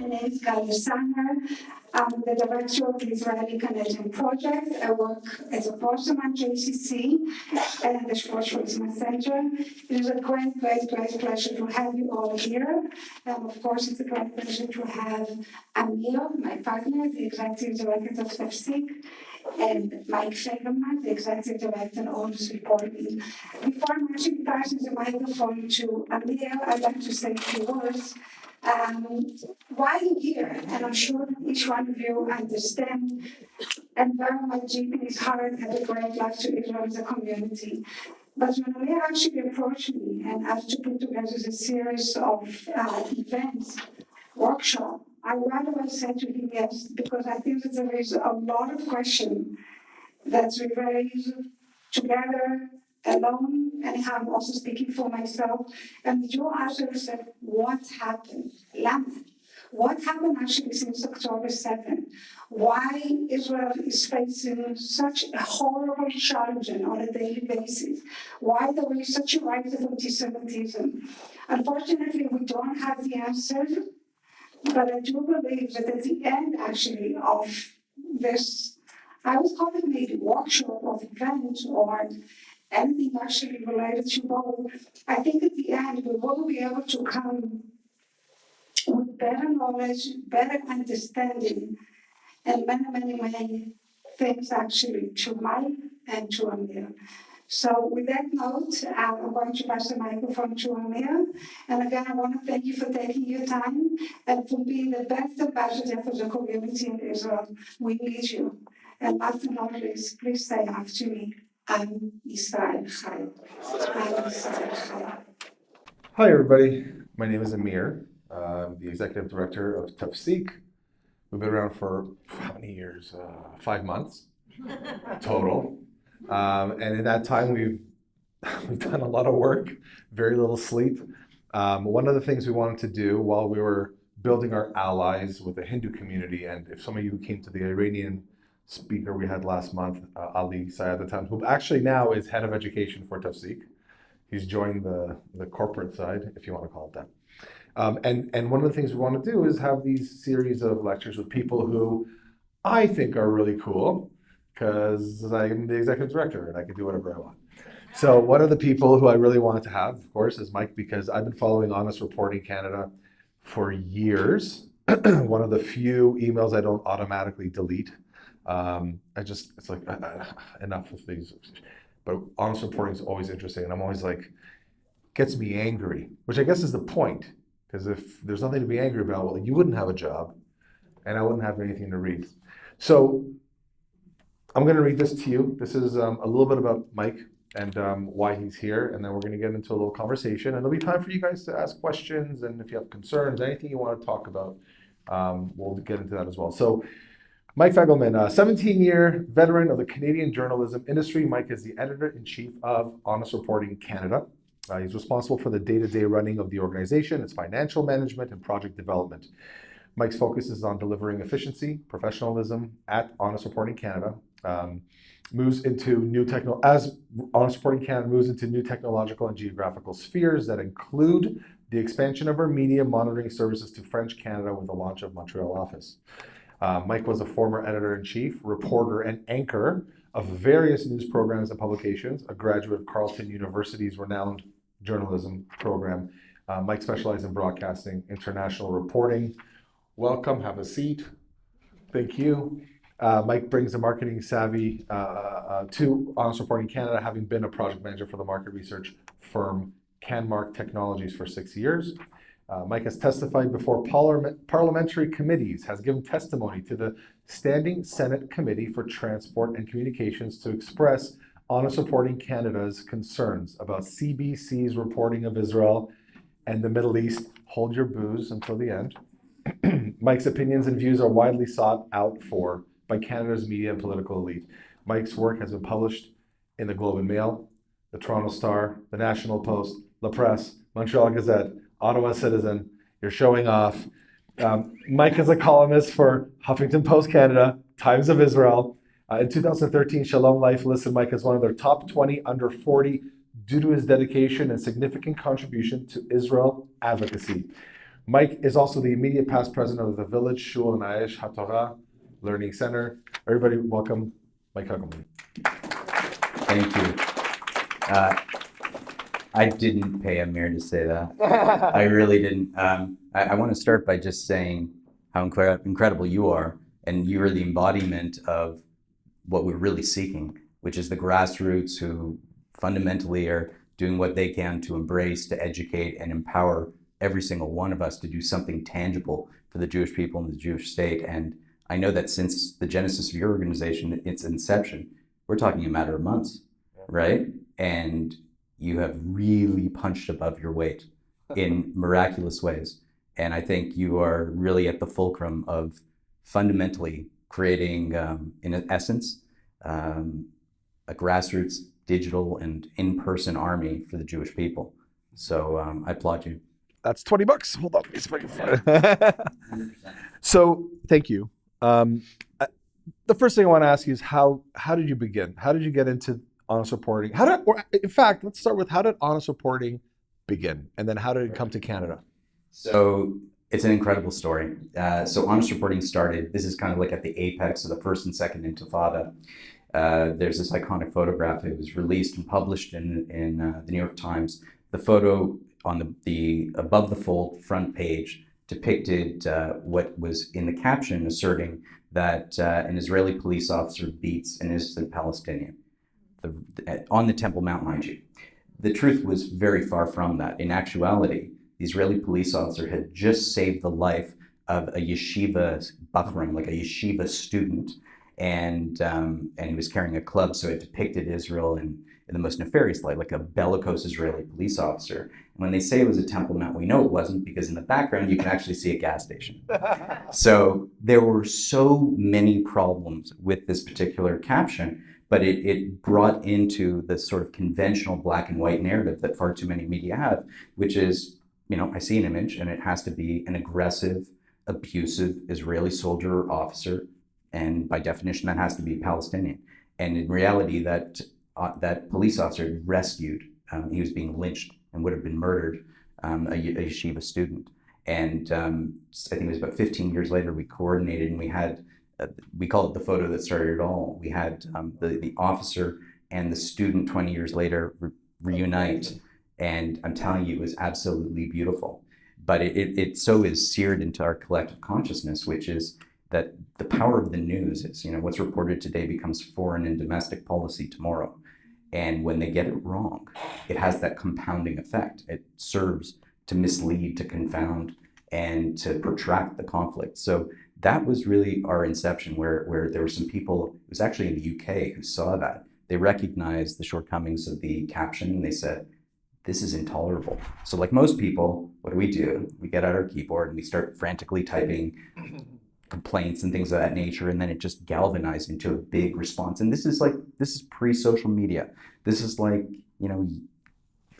name is Galia Sanger. I'm the director of the Israeli-Canadian project. I work as a Prosserman JCC and the Prosserman Center. It is a great pleasure to have you all here. Of course, it's a great pleasure to have Amir, my partner, the executive director of Tafsik, and Mike Fegelman, the executive director of HonestReporting. Before I'm actually passing the microphone to Amir, I'd like to say a few words. Why you're here, and I'm sure each one of you understand, and very much deep in his heart have a great love to Israel as a community. But when Amir actually approached me and asked to put together a series of events, workshop, I right away said to him yes, because I think that there is a lot of questions that we raise together, alone, and I'm also speaking for myself. And you also said, what happened? Lama. What happened actually since October 7th? Why Israel is facing such a horrible challenge on a daily basis? Why there is such a rise of anti-Semitism? Unfortunately, we don't have the answers. But I do believe that at the end, actually, of this, I would call it maybe workshop or event or anything actually related to both, I think at the end we will be able to come with better knowledge, better understanding, and many things actually to Mike and to Amir. So with that note, I'm going to pass the microphone to Amir. And again, I want to thank you for taking your time and for being the best ambassador for the community in Israel. We need you. And last but not least, please say after me, I'm Israel Chai. I'm Israel Chai. Hi, everybody. My name is Amir. I'm the executive director of Tafsik. We've been around for how many years? 5 months total. And in that time, we've done a lot of work, very little sleep. One of the things we wanted to do while we were building our allies with the Hindu community, and if some of you came to the Iranian speaker we had last month, Ali Sayed at the time, who actually now is head of education for Tafsik. He's joined the corporate side, if you want to call it that. And one of the things we want to do is have these series of lectures with people who I think are really cool, because I'm the executive director and I can do whatever I want. So one of the people who I really wanted to have, of course, is Mike, because I've been following HonestReporting Canada for years. One of the few emails I don't automatically delete. It's like, enough of these. But HonestReporting is always interesting, and I'm always like, gets me angry, which I guess is the point, because if there's nothing to be angry about, well, you wouldn't have a job, and I wouldn't have anything to read. So I'm going to read this to you. This is a little bit about Mike and why he's here, and then we're going to get into a little conversation, and there'll be time for you guys to ask questions, and if you have concerns, anything you want to talk about, we'll get into that as well. So Mike Fegelman, a 17-year veteran of the Canadian journalism industry. Mike is the editor-in-chief of HonestReporting Canada. He's responsible for the day-to-day running of the organization, its financial management, and project development. Mike's focus is on delivering efficiency, professionalism at HonestReporting Canada. As HonestReporting Canada moves into new technological and geographical spheres that include the expansion of our media monitoring services to French Canada with the launch of Montreal office. Mike was a former editor-in-chief, reporter, and anchor of various news programs and publications, a graduate of Carleton University's renowned journalism program. Mike specialized in broadcasting, international reporting. Welcome, have a seat. Thank you. Mike brings a marketing savvy to HonestReporting Canada, having been a project manager for the market research firm Canmark Technologies for 6 years. Mike has testified before parliamentary committees, has given testimony to the Standing Senate Committee for Transport and Communications to express HonestReporting Canada's concerns about CBC's reporting of Israel and the Middle East. Hold your booze until the end. Mike's opinions and views are widely sought out for by Canada's media and political elite. Mike's work has been published in the Globe and Mail, the Toronto Star, the National Post, La Presse, Montreal Gazette, Ottawa Citizen. You're showing off. Mike is a columnist for Huffington Post Canada, Times of Israel. In 2013, Shalom Life listed Mike as one of their top 20 under 40 due to his dedication and significant contribution to Israel advocacy. Mike is also the immediate past president of the Village Shul and Aish HaTorah Learning Center. Everybody, welcome Mike Fegelman. Thank you. I didn't pay Amir to say that. I really didn't. I want to start by just saying how incredible you are, and you are the embodiment of what we're really seeking, which is the grassroots who fundamentally are doing what they can to embrace, to educate, and empower every single one of us to do something tangible for the Jewish people and the Jewish state. And I know that since the genesis of your organization, its inception, we're talking a matter of months, right? And you have really punched above your weight in miraculous ways. And I think you are really at the fulcrum of fundamentally creating, in essence, a grassroots digital and in-person army for the Jewish people. So I applaud you. That's $20. Hold on, let me see if I can find it. So thank you. The first thing I want to ask you is how did you begin? How did you get into honest reporting? In fact, let's start with how did honest reporting begin, and then how did it come to Canada? So it's an incredible story. So honest reporting started. This is kind of like at the apex of the first and second Intifada. There's this iconic photograph. It was released and published in the New York Times. The photo on the above the fold front page depicted what was in the caption asserting that an Israeli police officer beats an innocent Palestinian on the Temple Mount, mind you. The truth was very far from that. In actuality, the Israeli police officer had just saved the life of a yeshiva bachram, like a yeshiva student, and he was carrying a club, so it depicted Israel in the most nefarious light, like a bellicose Israeli police officer. And when they say it was a Temple Mount, we know it wasn't, because in the background you can actually see a gas station. So there were so many problems with this particular caption, but it brought into the sort of conventional black and white narrative that far too many media have, which is, I see an image and it has to be an aggressive, abusive Israeli soldier or officer, and by definition that has to be Palestinian. And in reality, that police officer had rescued, he was being lynched and would have been murdered, a yeshiva student. And I think it was about 15 years later, we coordinated and we had, we call it the photo that started it all. We had the officer and the student 20 years later reunite. And I'm telling you, it was absolutely beautiful. But it so is seared into our collective consciousness, which is that the power of the news is, what's reported today becomes foreign and domestic policy tomorrow. And when they get it wrong, it has that compounding effect. It serves to mislead, to confound, and to protract the conflict. So that was really our inception, where there were some people, it was actually in the UK, who saw that. They recognized the shortcomings of the caption and they said, this is intolerable. So like most people, what do? We get out our keyboard and we start frantically typing complaints and things of that nature, and then it just galvanized into a big response. And this is pre-social media. This is like,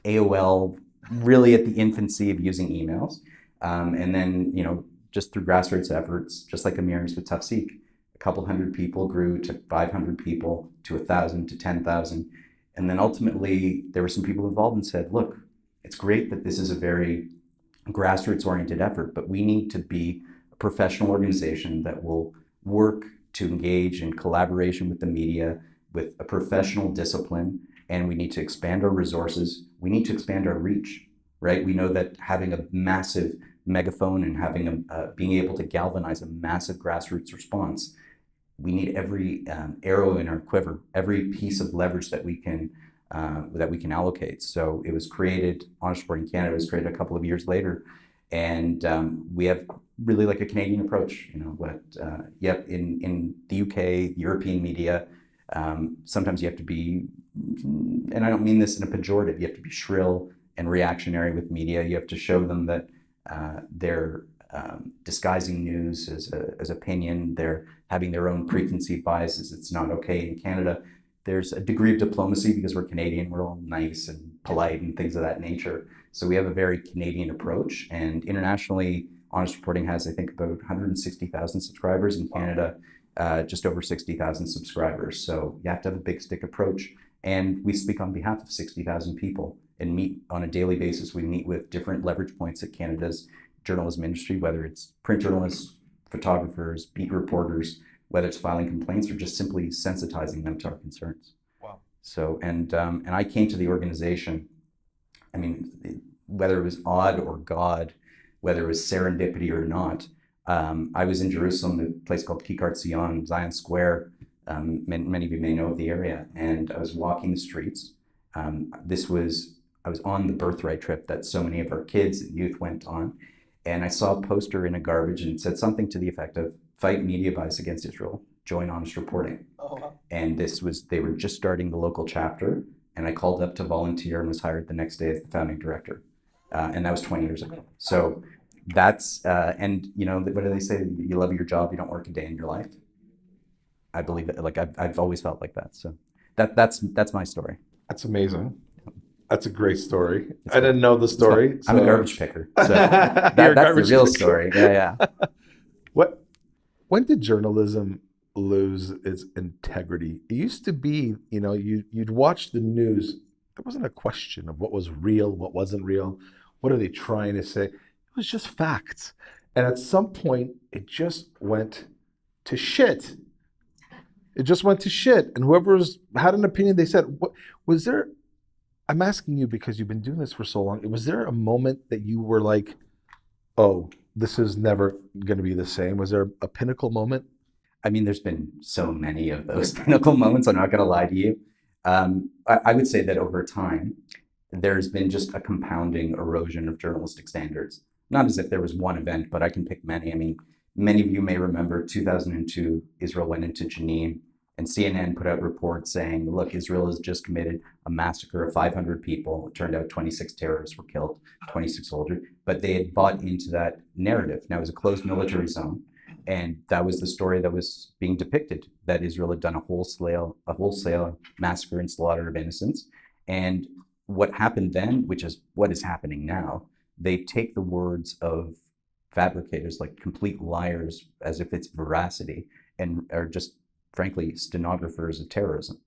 AOL, really at the infancy of using emails. And then, just through grassroots efforts, just like Amir's with Tafsik, a couple hundred people grew to 500 people, to 1,000, to 10,000. And then ultimately, there were some people involved and said, look, it's great that this is a very grassroots-oriented effort, but we need to be a professional organization that will work to engage in collaboration with the media, with a professional discipline, and we need to expand our resources. We need to expand our reach, right? We know that having a massive megaphone and having being able to galvanize a massive grassroots response, we need every arrow in our quiver, every piece of leverage that we can allocate. So it was created, Honest Reporting Canada was created a couple of years later, and we have really like a Canadian approach. In the UK, the European media, sometimes you have to be, and I don't mean this in a pejorative, you have to be shrill and reactionary with media. You have to show them that they're disguising news as opinion. They're having their own preconceived biases. It's not okay. In Canada, there's a degree of diplomacy because we're Canadian. We're all nice and polite and things of that nature. So we have a very Canadian approach. And internationally, Honest Reporting has, I think, about 160,000 subscribers. In Canada, just over 60,000 subscribers. So you have to have a big stick approach. And we speak on behalf of 60,000 people and meet on a daily basis. We meet with different leverage points that Canada's journalism industry, whether it's print journalists, photographers, beat reporters, whether it's filing complaints or just simply sensitizing them to our concerns. Wow. So, and I came to the organization, I mean, whether it was odd or God, whether it was serendipity or not, I was in Jerusalem, a place called Kikar Zion, Zion Square. Many of you may know of the area, and I was walking the streets. I was on the birthright trip that so many of our kids and youth went on, and I saw a poster in a garbage and it said something to the effect of "Fight media bias against Israel. Join Honest Reporting." Oh, wow. And they were just starting the local chapter, and I called up to volunteer and was hired the next day as the founding director, and that was 20 years ago. So that's and you know, what do they say? You love your job, you don't work a day in your life. I believe it. Like I've always felt like that. So that's my story. That's amazing. That's a great story. I didn't know the story. I'm a garbage picker. So that's the real story. Yeah. When did journalism lose its integrity? It used to be, you know, you'd watch the news. There wasn't a question of what was real, what wasn't real. What are they trying to say? It was just facts. And at some point, it just went to shit. It just went to shit. And had an opinion, they said, "What was there?" I'm asking you because you've been doing this for so long. Was there a moment that you were like, "Oh, this is never going to be the same"? Was there a pinnacle moment? I mean, there's been so many of those pinnacle moments. I'm not going to lie to you. I would say that over time, there's been just a compounding erosion of journalistic standards. Not as if there was one event, but I can pick many. I mean, many of you may remember 2002, Israel went into Jenin, and CNN put out reports saying, look, Israel has just committed a massacre of 500 people. It turned out 26 terrorists were killed, 26 soldiers, but they had bought into that narrative. Now, it was a closed military zone, and that was the story that was being depicted, that Israel had done a wholesale massacre and slaughter of innocents. And what happened then, which is what is happening now, they take the words of fabricators, like complete liars, as if it's veracity, and are just frankly stenographers of terrorism.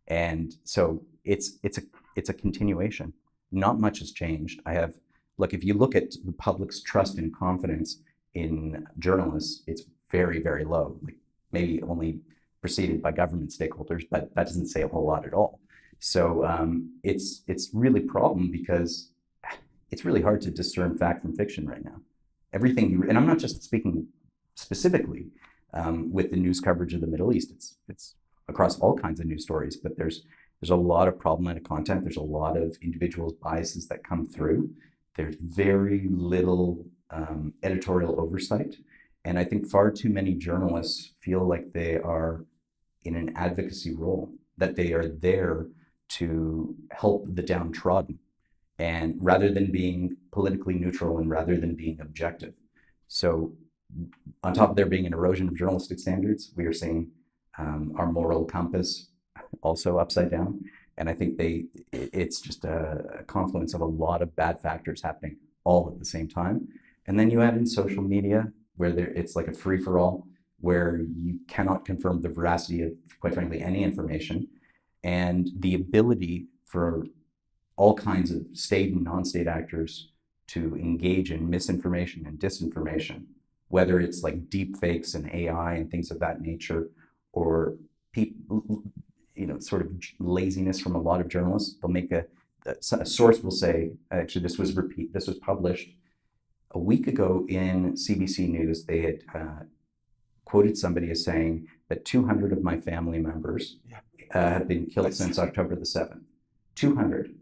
And so it's a continuation. Not much has changed. If you look at the public's trust and confidence in journalists, it's very, very low, like maybe only preceded by government stakeholders, but that doesn't say a whole lot at all. So it's really a problem because it's really hard to discern fact from fiction right now. And I'm not just speaking specifically with the news coverage of the Middle East. It's across all kinds of news stories, but there's a lot of problematic content. There's a lot of individual biases that come through. There's very little editorial oversight. And I think far too many journalists feel like they are in an advocacy role, that they are there to help the downtrodden, and rather than being politically neutral and rather than being objective. So on top of there being an erosion of journalistic standards, we are seeing our moral compass also upside down. And I think it's just a confluence of a lot of bad factors happening all at the same time. And then you add in social media, where it's like a free-for-all, where you cannot confirm the veracity of, quite frankly, any information. And the ability for all kinds of state and non-state actors to engage in misinformation and disinformation, whether it's like deep fakes and AI and things of that nature, or people, sort of laziness from a lot of journalists. They'll make a source will say, actually, this was published a week ago in CBC News. They had quoted somebody as saying that 200 of my family members have been killed since October the 7th. 200.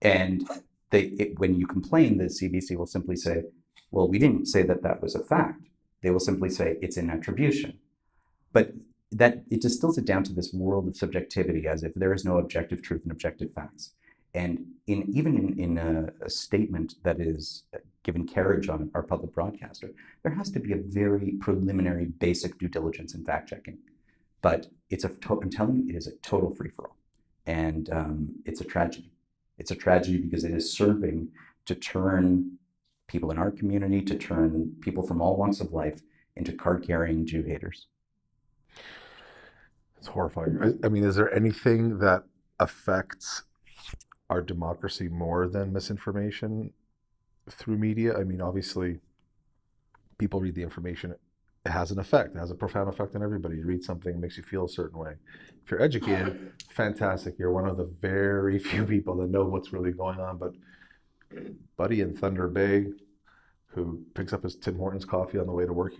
And when you complain, the CBC will simply say, well, we didn't say that was a fact. They will simply say it's an attribution. But that it distills it down to this world of subjectivity, as if there is no objective truth and objective facts. And even in a statement that is given carriage on our public broadcaster, there has to be a very preliminary basic due diligence and fact checking. But I'm telling you, it is a total free-for-all. And it's a tragedy. It's a tragedy because it is serving to turn people in our community, to turn people from all walks of life into card-carrying Jew haters. It's horrifying. I mean, is there anything that affects our democracy more than misinformation through media? I mean, obviously, people read the information, it has an effect. It has a profound effect on everybody. You read something, it makes you feel a certain way. If you're educated, fantastic. You're one of the very few people that know what's really going on. But Buddy in Thunder Bay, who picks up his Tim Hortons coffee on the way to work,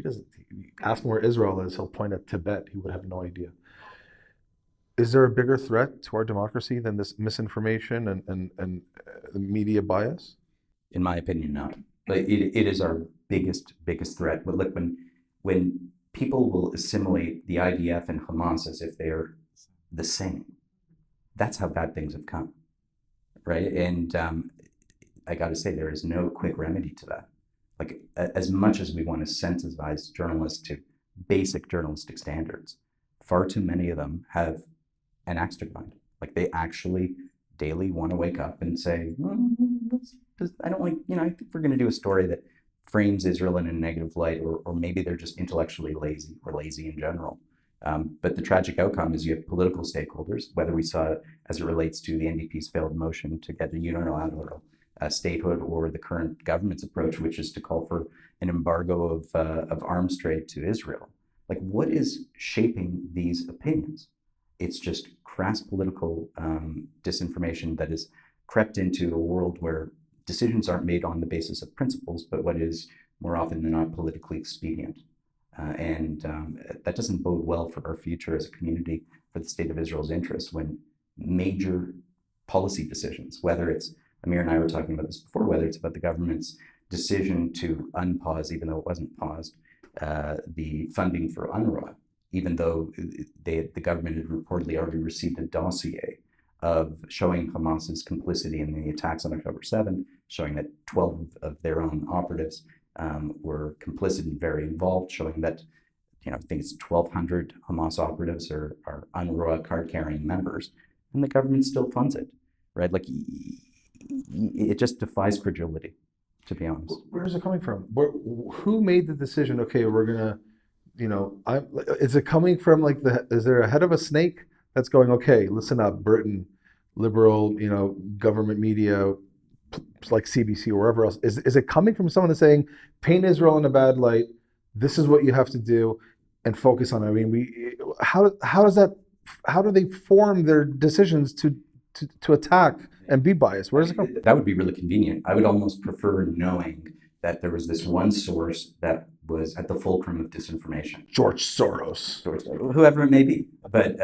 ask him where Israel is, he'll point at Tibet. He would have no idea. Is there a bigger threat to our democracy than this misinformation and media bias? In my opinion, no. But it is our biggest threat. But look, when people will assimilate the IDF and Hamas as if they're the same, that's how bad things have come, right? And I got to say, there is no quick remedy to that. Like, as much as we want to sensitize journalists to basic journalistic standards, far too many of them have an axe to grind. Like, they actually daily want to wake up and say, I don't like, I think we're going to do a story that frames Israel in a negative light, or maybe they're just intellectually lazy or lazy in general. But the tragic outcome is you have political stakeholders, whether we saw it as it relates to the NDP's failed motion to get a unilateral statehood, or the current government's approach, which is to call for an embargo of arms trade to Israel. Like, what is shaping these opinions? It's just crass political disinformation that has crept into a world where decisions aren't made on the basis of principles, but what is more often than not politically expedient. And that doesn't bode well for our future as a community, for the state of Israel's interests, when major policy decisions, whether it's, Amir and I were talking about this before, whether it's about the government's decision to unpause, even though it wasn't paused, the funding for UNRWA, even though the government had reportedly already received a dossier of showing Hamas's complicity in the attacks on October 7th, showing that 12 of their own operatives were complicit and very involved, showing that, I think it's 1,200 Hamas operatives are UNRWA card-carrying members, and the government still funds it, right? Like, it just defies credulity, to be honest. Where is it coming from? Who made the decision? Okay, we're gonna, is it coming from is there a head of a snake that's going, okay, listen up, Britain, liberal, government media, like CBC or wherever else? Is it coming from someone that's saying, paint Israel in a bad light, this is what you have to do, and focus on it? I mean, how do they form their decisions to attack and be biased? Where does it come? That would be really convenient. I would almost prefer knowing that there was this one source that was at the fulcrum of disinformation. George Soros. Whoever it may be. But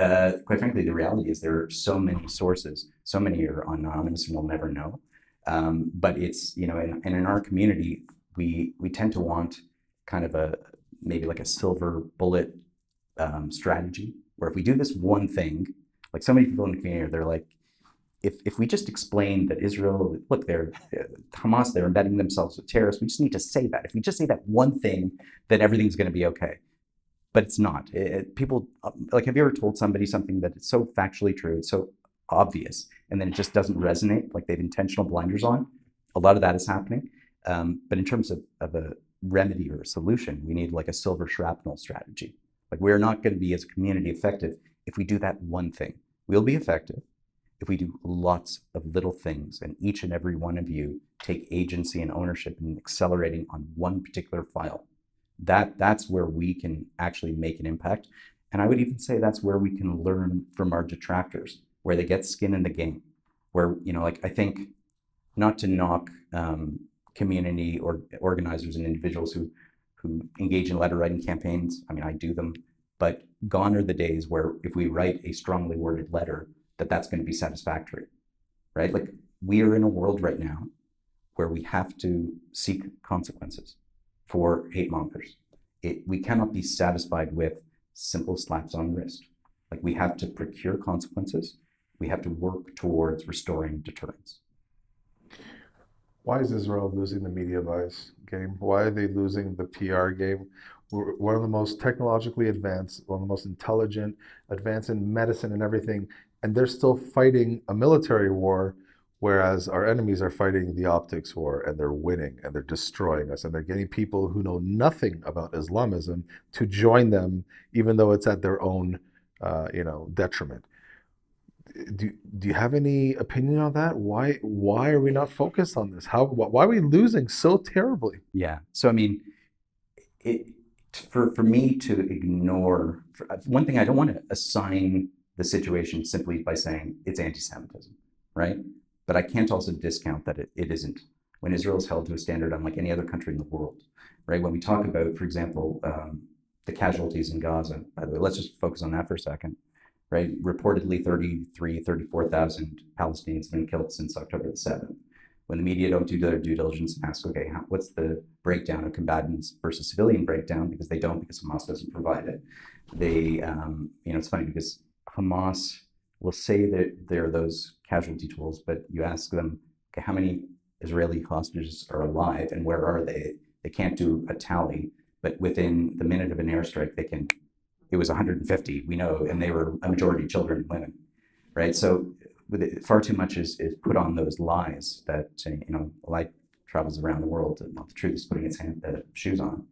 quite frankly, the reality is there are so many sources, so many are anonymous and we'll never know. But it's, and in our community, we tend to want kind of maybe like a silver bullet strategy, where if we do this one thing, like so many people in the community, they're like, if we just explain that Israel, look, they're Hamas, they're embedding themselves with terrorists, we just need to say that. If we just say that one thing, then everything's going to be okay. But it's not. People, like, have you ever told somebody something that it's so factually true, it's so obvious, and then it just doesn't resonate, like they have intentional blinders on? A lot of that is happening. But in terms of a remedy or a solution, we need like a silver shrapnel strategy. Like, we're not going to be as a community effective if we do that one thing. We'll be effective if we do lots of little things, and each and every one of you take agency and ownership in accelerating on one particular file. That's where we can actually make an impact. And I would even say that's where we can learn from our detractors, where they get skin in the game, where, I think, not to knock community or organizers and individuals who engage in letter writing campaigns. I mean, I do them, but gone are the days where if we write a strongly worded letter, that's going to be satisfactory, right? Like, we are in a world right now where we have to seek consequences for hate mongers. We cannot be satisfied with simple slaps on the wrist. Like, we have to procure consequences. We have to work towards restoring deterrence. Why is Israel losing the media bias game? Why are they losing the PR game? We're one of the most technologically advanced, one of the most intelligent, advanced in medicine and everything, and they're still fighting a military war, whereas our enemies are fighting the optics war, and they're winning, and they're destroying us, and they're getting people who know nothing about Islamism to join them, even though it's at their own, detriment. Do you have any opinion on that? Why are we not focused on this? Why are we losing so terribly? Yeah. So, I mean, for me to ignore, one thing, I don't want to assign the situation simply by saying it's anti-Semitism, right? But I can't also discount that it isn't. When Israel is held to a standard unlike any other country in the world, right? When we talk about, for example, the casualties in Gaza, by the way, let's just focus on that for a second, right? Reportedly 34,000 Palestinians have been killed since October the 7th. When the media don't do their due diligence and ask, okay, what's the breakdown of combatants versus civilian breakdown? Because they don't, because Hamas doesn't provide it. They, it's funny because Hamas will say that there are those casualty totals, but you ask them, okay, how many Israeli hostages are alive and where are they? They can't do a tally, but within the minute of an airstrike, it was 150, we know, and they were a majority children and women, right? So far too much is put on those lies that, light travels around the world, and the truth is putting its shoes on.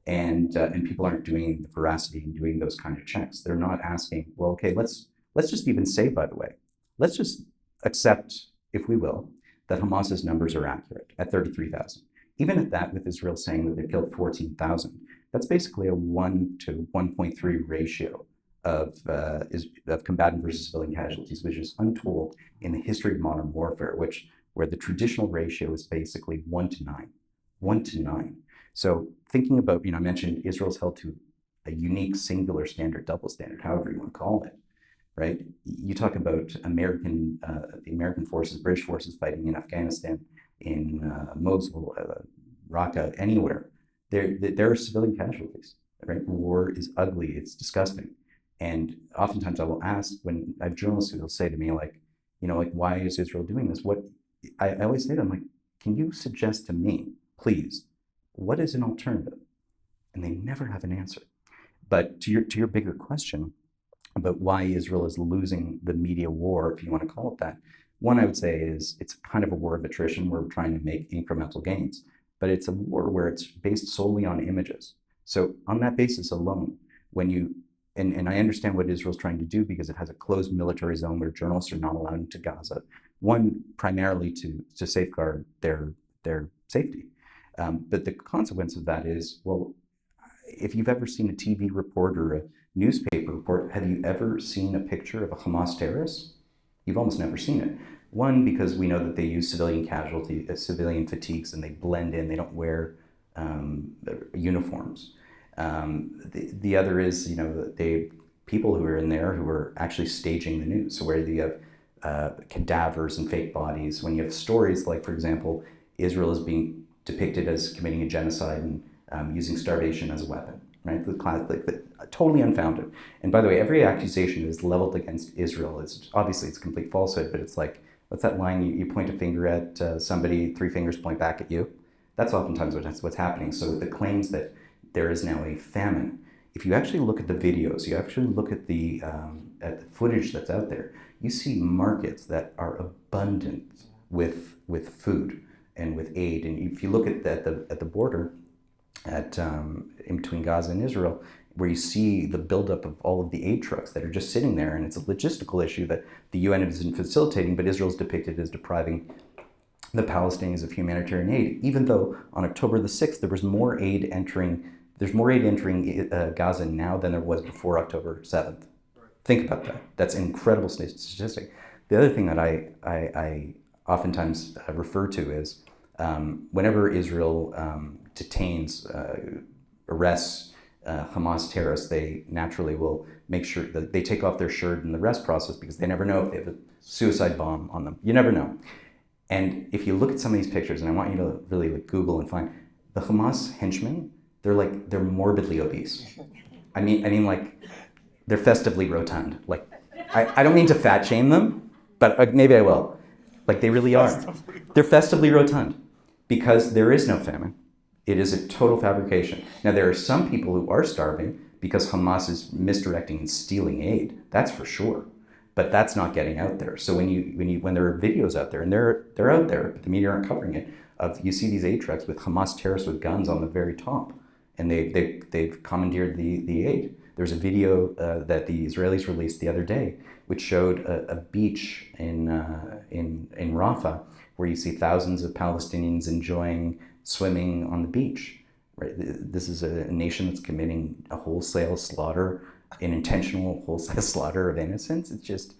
And people aren't doing the veracity and doing those kind of checks. They're not asking, well, okay, let's just even say, by the way, let's just accept, if we will, that Hamas's numbers are accurate at 33,000. Even at that, with Israel saying that they've killed 14,000, that's basically a 1 to 1.3 ratio of combatant versus civilian casualties, which is untold in the history of modern warfare, where the traditional ratio is basically 1 to 9. 1 to 9. So thinking about, I mentioned Israel's held to a unique singular standard, double standard, however you want to call it, right? You talk about the American forces, British forces fighting in Afghanistan, in Mosul, Raqqa, anywhere. There are civilian casualties, right? War is ugly, it's disgusting. And oftentimes I will ask, when I have journalists who will say to me, why is Israel doing this? I always say to them, can you suggest to me, please, what is an alternative? And they never have an answer. But to your bigger question about why Israel is losing the media war, if you want to call it that, one I would say is it's kind of a war of attrition where we're trying to make incremental gains, but it's a war where it's based solely on images. So on that basis alone, and I understand what Israel's trying to do because it has a closed military zone where journalists are not allowed into Gaza, one, primarily to safeguard their safety. But the consequence of that is, well, if you've ever seen a TV report or a newspaper report, have you ever seen a picture of a Hamas terrorist? You've almost never seen it. One, because we know that they use civilian fatigues, and they blend in, they don't wear uniforms. The other is, people who are in there who are actually staging the news. So where you have cadavers and fake bodies, when you have stories like, for example, Israel is being depicted as committing a genocide and using starvation as a weapon, right? Totally unfounded. And by the way, every accusation that is leveled against Israel is obviously it's a complete falsehood, but it's like, what's that line? You point a finger at somebody, 3 fingers point back at you. That's oftentimes what's happening. So the claims that there is now a famine, if you actually look at the videos, you actually look at the footage that's out there, you see markets that are abundant with food and with aid. And if you look at the border in between Gaza and Israel, where you see the buildup of all of the aid trucks that are just sitting there, and it's a logistical issue that the UN isn't facilitating, but Israel's depicted as depriving the Palestinians of humanitarian aid, even though on October the 6th, there's more aid entering Gaza now than there was before October 7th. Think about that. That's an incredible statistic. The other thing that I oftentimes refer to is whenever Israel detains, arrests Hamas terrorists, they naturally will make sure that they take off their shirt in the arrest process because they never know if they have a suicide bomb on them. You never know. And if you look at some of these pictures, and I want you to really Google and find the Hamas henchmen, they're morbidly obese. I mean they're festively rotund. I don't mean to fat shame them, but maybe I will. They really are. They're festively rotund because there is no famine. It is a total fabrication. Now, there are some people who are starving because Hamas is misdirecting and stealing aid. That's for sure. But that's not getting out there. So when there are videos out there, and they're out there, but the media aren't covering it, you see these aid trucks with Hamas terrorists with guns on the very top, and they've commandeered the aid. There's a video that the Israelis released the other day, which showed a beach in Rafah, where you see thousands of Palestinians enjoying swimming on the beach, right? This is a nation that's committing a wholesale slaughter, an intentional wholesale slaughter of innocents. It's just,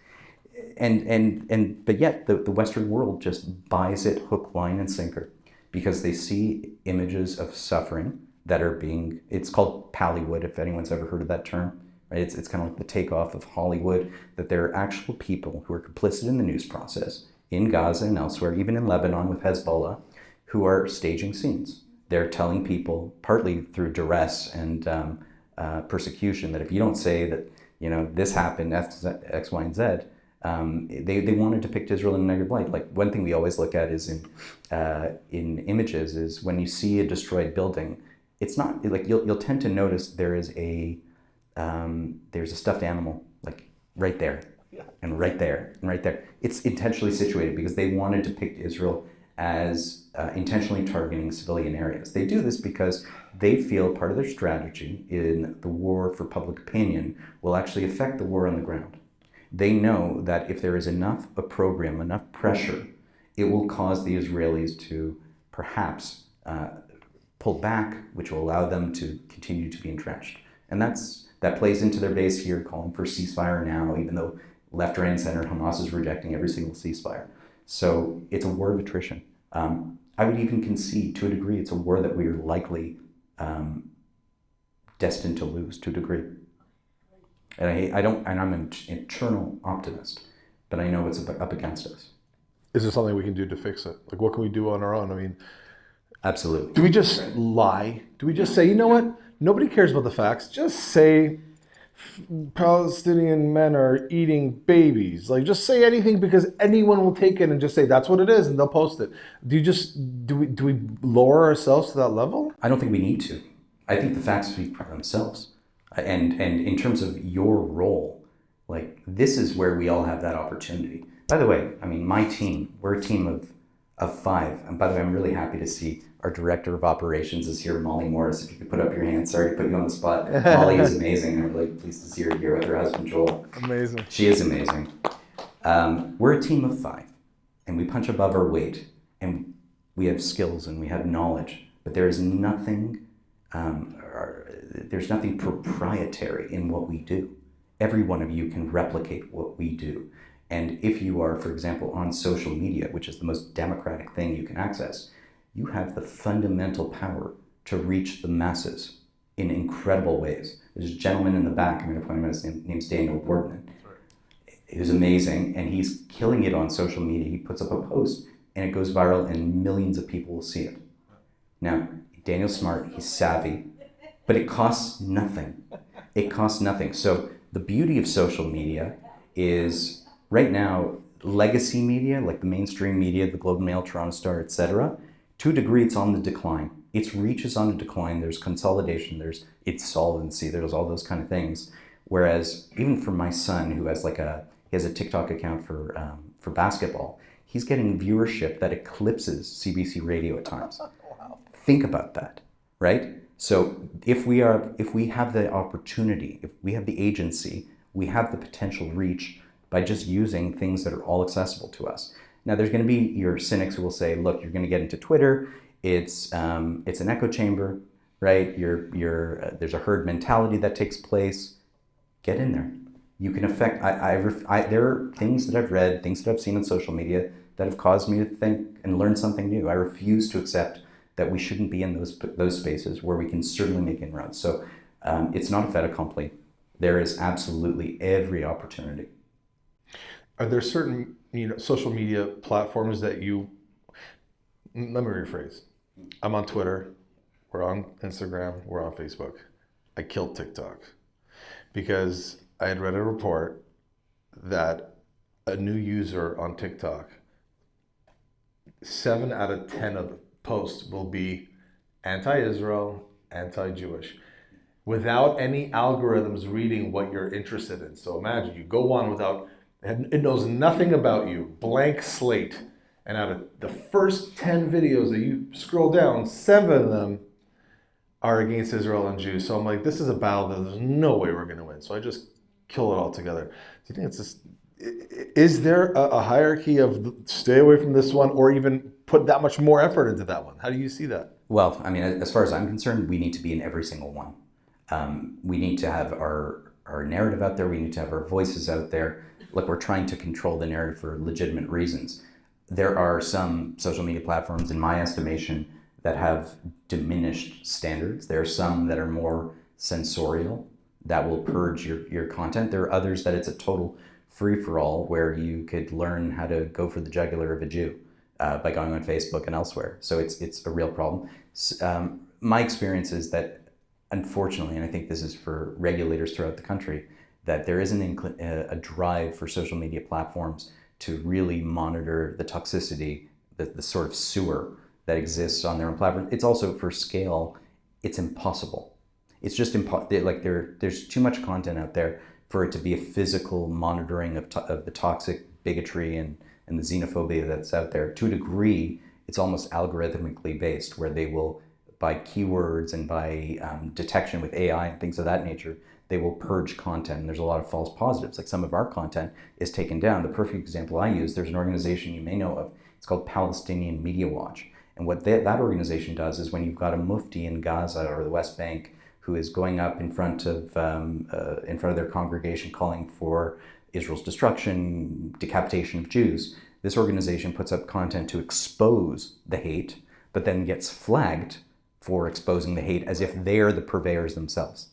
but yet the Western world just buys it hook, line, and sinker because they see images of suffering that are being, it's called Pallywood, if anyone's ever heard of that term, right? It's kind of like the takeoff of Hollywood, that there are actual people who are complicit in the news process in Gaza and elsewhere, even in Lebanon with Hezbollah, who are staging scenes. They're telling people, partly through duress and persecution, that if you don't say that, this happened, X, Y, and Z, they want to depict Israel in a negative light. Like one thing we always look at is in images is when you see a destroyed building, it's not like you'll tend to notice there's a stuffed animal like right there and right there and right there. It's intentionally situated because they want to depict Israel as intentionally targeting civilian areas. They do this because they feel part of their strategy in the war for public opinion will actually affect the war on the ground. They know that if there is enough opprobrium, enough pressure, it will cause the Israelis to perhaps pull back, which will allow them to continue to be entrenched. And that plays into their base here, calling for ceasefire now, even though left, right, and center, Hamas is rejecting every single ceasefire. So it's a war of attrition. I would even concede, to a degree, it's a war that we are likely destined to lose, to a degree. And I'm an eternal optimist, but I know it's up against us. Is there something we can do to fix it? Like, what can we do on our own? I mean, absolutely. Do we just lie? Do we just say, you know what? Nobody cares about the facts. Just say Palestinian men are eating babies. Like, just say anything because anyone will take it and just say that's what it is and they'll post it. Do we lower ourselves to that level? I don't think we need to. I think the facts speak for themselves. And in terms of your role, like this is where we all have that opportunity. By the way, I mean, my team, we're a team of 5. And by the way, I'm really happy to see our director of operations is here, Molly Morris. If you could put up your hand, sorry to put you on the spot. Molly is amazing. I'm really pleased to see her here with her husband, Joel. Amazing. She is amazing. We're a team of 5 and we punch above our weight and we have skills and we have knowledge, but there is nothing proprietary in what we do. Every one of you can replicate what we do. And if you are, for example, on social media, which is the most democratic thing you can access, you have the fundamental power to reach the masses in incredible ways. There's a gentleman in the back, I'm going to point him out, his name's Daniel Boardman, who's amazing, and he's killing it on social media. He puts up a post, and it goes viral, and millions of people will see it. Now, Daniel's smart, he's savvy, but it costs nothing. It costs nothing. So the beauty of social media is, right now, legacy media, like the mainstream media, the Globe and Mail, Toronto Star, etc., to a degree, it's on the decline. Its reach is on the decline. There's consolidation. There's its solvency. There's all those kind of things. Whereas even for my son, who has he has a TikTok account for basketball, he's getting viewership that eclipses CBC Radio at times. Wow. Think about that, right? So if we have the opportunity, if we have the agency, we have the potential reach by just using things that are all accessible to us. Now, there's going to be your cynics who will say, look, you're going to get into Twitter. It's an echo chamber, right? There's a herd mentality that takes place. Get in there. You can affect. There are things that I've read, things that I've seen on social media that have caused me to think and learn something new. I refuse to accept that we shouldn't be in those spaces where we can certainly make inroads. So it's not a fait accompli. There is absolutely every opportunity. Are there certain social media platforms that let me rephrase. I'm on Twitter, we're on Instagram, we're on Facebook. I killed TikTok because I had read a report that a new user on TikTok, 7 out of 10 of the posts will be anti-Israel, anti-Jewish, without any algorithms reading what you're interested in. So imagine you go on without, it knows nothing about you, blank slate. And out of the first 10 videos that you scroll down, 7 of them are against Israel and Jews. So I'm like, this is a battle that there's no way we're going to win. So I just kill it all together. Do you think is there a hierarchy of stay away from this one, or even put that much more effort into that one. How do you see that? Well, I mean, as far as I'm concerned, we need to be in every single one. We need to have our narrative out there. We need to have our voices out there. Look, we're trying to control the narrative for legitimate reasons. There are some social media platforms, in my estimation, that have diminished standards. There are some that are more sensorial, that will purge your content. There are others that it's a total free-for-all where you could learn how to go for the jugular of a Jew by going on Facebook and elsewhere. So it's a real problem. My experience is that, unfortunately, and I think this is for regulators throughout the country, that there isn't a drive for social media platforms to really monitor the toxicity, the sort of sewer that exists on their own platform. It's also, for scale, it's impossible. It's just like there's too much content out there for it to be a physical monitoring of the toxic bigotry and the xenophobia that's out there. To a degree, it's almost algorithmically based, where they will, by keywords and by detection with AI and things of that nature, they will purge content. And there's a lot of false positives. Like, some of our content is taken down. The perfect example I use, there's an organization you may know of. It's called Palestinian Media Watch. And what that organization does is, when you've got a mufti in Gaza or the West Bank who is going up in front of their congregation calling for Israel's destruction, decapitation of Jews, this organization puts up content to expose the hate, but then gets flagged for exposing the hate as if they're the purveyors themselves.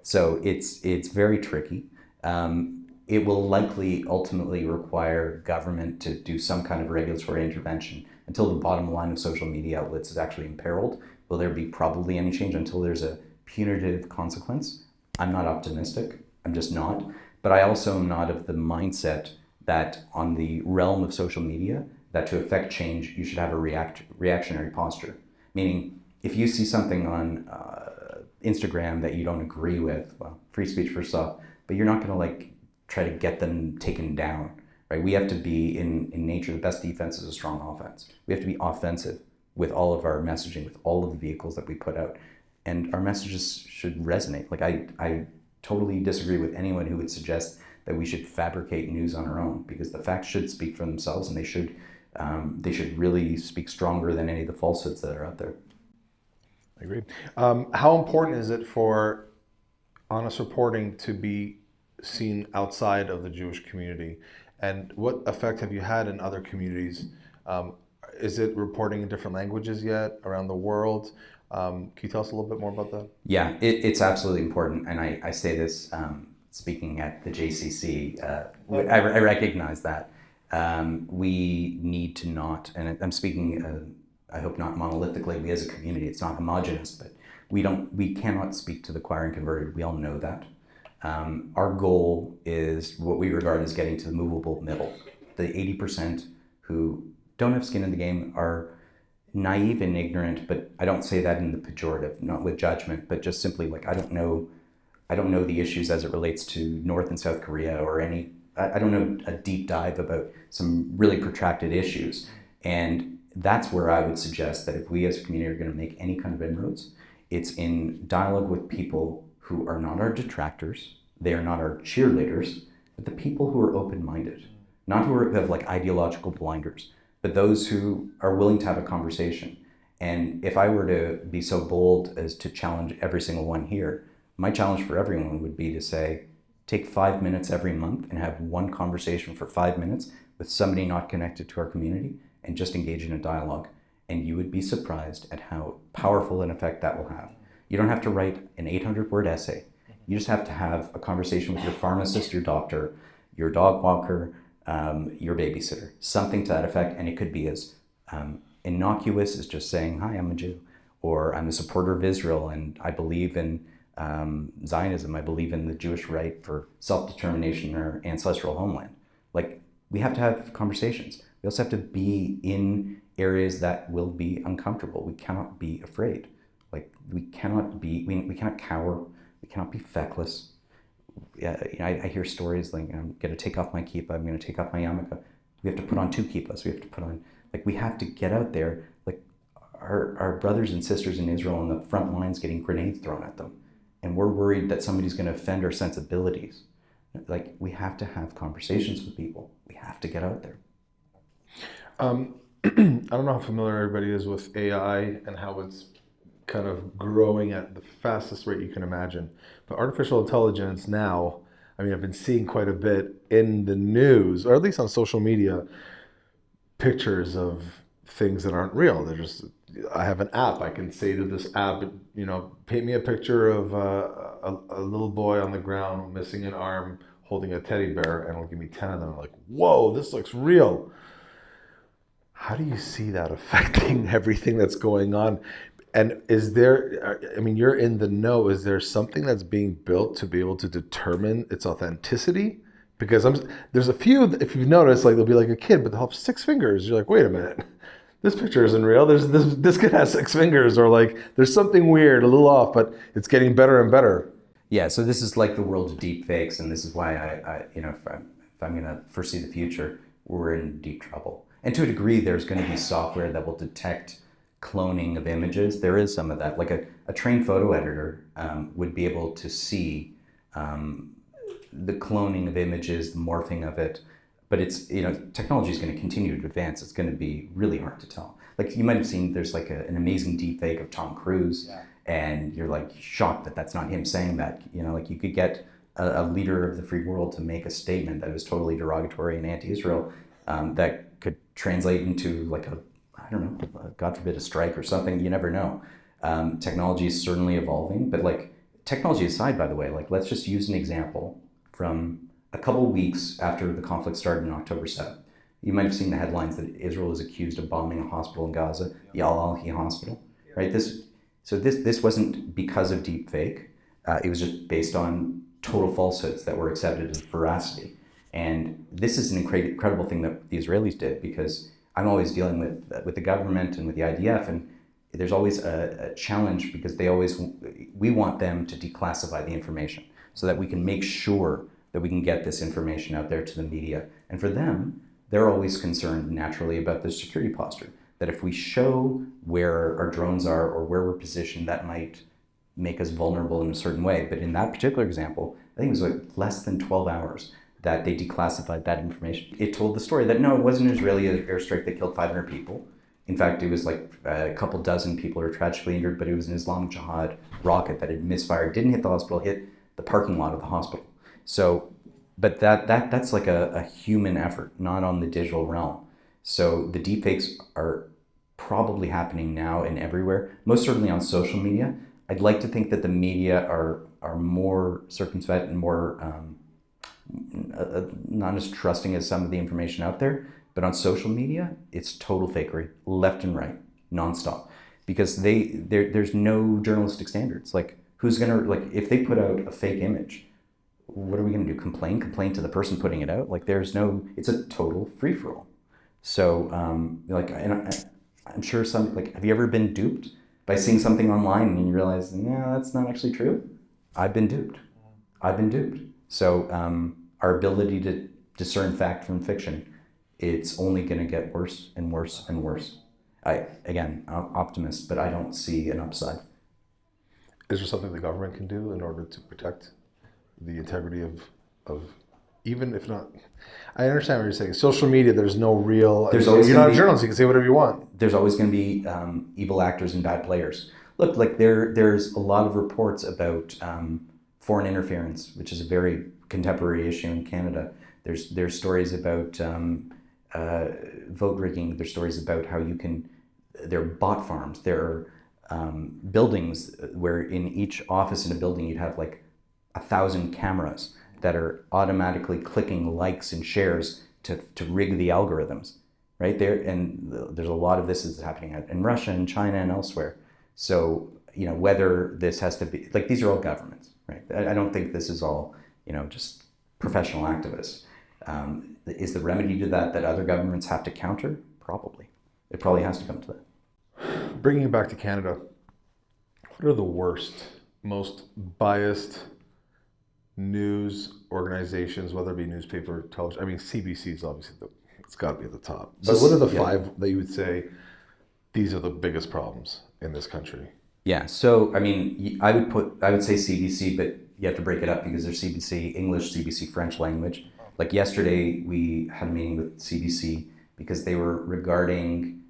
So it's very tricky. It will likely ultimately require government to do some kind of regulatory intervention. Until the bottom line of social media outlets is actually imperiled, will there be probably any change? Until there's a punitive consequence, I'm not optimistic. I'm just not. But I also am not of the mindset that on the realm of social media, that to affect change, you should have a reactionary posture. Meaning, if you see something on Instagram that you don't agree with, well, free speech first off, but you're not going to try to get them taken down, right? We have to be, in nature, the best defense is a strong offense. We have to be offensive with all of our messaging, with all of the vehicles that we put out. And our messages should resonate. Like, I totally disagree with anyone who would suggest that we should fabricate news on our own, because the facts should speak for themselves, and they should really speak stronger than any of the falsehoods that are out there. I agree. How important is it for Honest Reporting to be seen outside of the Jewish community? And what effect have you had in other communities? Is it reporting in different languages yet around the world? Can you tell us a little bit more about that? Yeah, it's absolutely important. And I say this speaking at the JCC. I recognize that. We need to not, and I'm speaking, I hope not monolithically, we as a community, it's not homogenous, but we cannot speak to the choir and converted. We all know that. Our goal is what we regard as getting to the movable middle. The 80% who don't have skin in the game are naive and ignorant, but I don't say that in the pejorative, not with judgment, but just simply I don't know the issues as it relates to North and South Korea, or I don't know a deep dive about some really protracted issues. And that's where I would suggest that if we as a community are going to make any kind of inroads, it's in dialogue with people who are not our detractors, they are not our cheerleaders, but the people who are open-minded, not who have ideological blinders, but those who are willing to have a conversation. And if I were to be so bold as to challenge every single one here, my challenge for everyone would be to say, take 5 minutes every month and have one conversation for 5 minutes with somebody not connected to our community, and just engage in a dialogue. And you would be surprised at how powerful an effect that will have. You don't have to write an 800-word essay. You just have to have a conversation with your pharmacist, your doctor, your dog walker, your babysitter, something to that effect. And it could be as innocuous as just saying, hi, I'm a Jew, or I'm a supporter of Israel, and I believe in Zionism. I believe in the Jewish right for self-determination in our ancestral homeland. We have to have conversations. We also have to be in areas that will be uncomfortable. We cannot be afraid. We cannot cower. We cannot be feckless. I hear stories I'm going to take off my kippah, I'm going to take off my yarmulke. We have to put on 2 kippahs. We have to put on, we have to get out there. Our brothers and sisters in Israel on the front lines getting grenades thrown at them. And we're worried that somebody's going to offend our sensibilities. We have to have conversations with people. We have to get out there. I don't know how familiar everybody is with AI and how it's kind of growing at the fastest rate you can imagine. But artificial intelligence now, I mean, I've been seeing quite a bit in the news, or at least on social media, pictures of things that aren't real. They're just, I have an app. I can say to this app, you know, paint me a picture of a little boy on the ground missing an arm holding a teddy bear, and it'll give me 10 of them. I'm like, whoa, this looks real. How do you see that affecting everything that's going on? And is there, I mean, you're in the know, is there something that's being built to be able to determine its authenticity? Because there's a few, if you've noticed, like, they'll be like a kid, but they'll have 6 fingers. You're like, wait a minute, this picture isn't real. This kid has 6 fingers, or like, there's something weird, a little off, but it's getting better and better. Yeah, so this is like the world of deep fakes, and this is why I you know, if I'm going to foresee the future, we're in deep trouble. And to a degree, there's going to be software that will detect cloning of images. There is some of that. Like a trained photo editor would be able to see the cloning of images, the morphing of it. But it's, you know, technology is going to continue to advance. It's going to be really hard to tell. Like, you might have seen, there's like an amazing deep fake of Tom Cruise. Yeah. And you're like shocked that that's not him saying that. You know, like, you could get a leader of the free world to make a statement that was totally derogatory and anti-Israel that could translate into like I don't know, God forbid, a strike or something. You never know. Technology is certainly evolving, but like, technology aside, by the way, like, let's just use an example from a couple of weeks after the conflict started on October 7th. You might have seen the headlines that Israel is accused of bombing a hospital in Gaza, the Al-Ahli hospital, right? This wasn't because of deep fake. It was just based on total falsehoods that were accepted as veracity. And this is an incredible thing that the Israelis did, because I'm always dealing with the government and with the IDF, and there's always a challenge, because we want them to declassify the information so that we can make sure that we can get this information out there to the media. And for them, they're always concerned naturally about the security posture, that if we show where our drones are or where we're positioned, that might make us vulnerable in a certain way. But in that particular example, I think it was like less than 12 hours that they declassified that information. It told the story that no, it wasn't an Israeli airstrike that killed 500 people. In fact, it was like a couple dozen people who were tragically injured, but it was an Islamic Jihad rocket that had misfired, didn't hit the hospital, hit the parking lot of the hospital. So, but that's like a human effort, not on the digital realm. So the deepfakes are probably happening now and everywhere, most certainly on social media. I'd like to think that the media are more circumspect and more not as trusting as some of the information out there. But on social media, it's total fakery, left and right, nonstop, because there's no journalistic standards. Like, who's gonna, like, if they put out a fake image, what are we gonna do? Complain to the person putting it out? Like, it's a total free for all. So, like, and I'm sure have you ever been duped by seeing something online and you realize, no, that's not actually true? I've been duped. So, our ability to discern fact from fiction, it's only going to get worse and worse and worse. I'm optimist, but I don't see an upside. Is there something the government can do in order to protect the integrity of even if not? I understand what you're saying. Social media, there's no real. You're not a journalist. You can say whatever you want. There's always going to be evil actors and bad players. Look, like there's a lot of reports about foreign interference, which is a very contemporary issue in Canada. There's stories about vote rigging. There's stories about how there are bot farms. There are buildings where in each office in a building you'd have like 1,000 cameras that are automatically clicking likes and shares to rig the algorithms, right there. And there's a lot of this is happening in Russia and China and elsewhere. So, whether this has to be, like, these are all governments, right? I don't think this is all, just professional activists. Is the remedy to that other governments have to counter? Probably. It probably has to come to that. Bringing it back to Canada, what are the worst, most biased news organizations, whether it be newspaper, television? I mean, CBC is obviously it's got to be at the top. But what are the 5 that you would say these are the biggest problems in this country? Yeah. So, I mean, I would say CBC, but you have to break it up because there's CBC English, CBC French language. Like yesterday, we had a meeting with CBC because they were regarding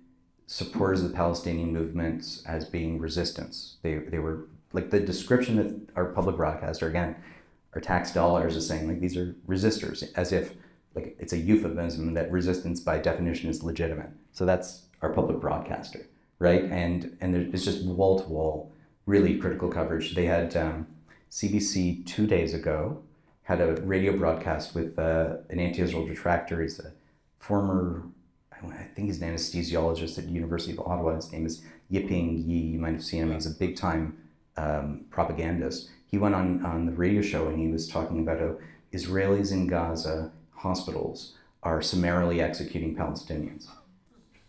supporters of the Palestinian movements as being resistance. They were like the description that our public broadcaster, again, our tax dollars is saying like these are resistors, as if like it's a euphemism that resistance by definition is legitimate. So that's our public broadcaster, right? And it's just wall to wall, really critical coverage. They had CBC 2 days ago had a radio broadcast with an anti-Israel detractor. He's a former, I think he's an anesthesiologist at the University of Ottawa. His name is Yiping Yi. You might have seen him. He's a big time propagandist. He went on the radio show and he was talking about how Israelis in Gaza hospitals are summarily executing Palestinians,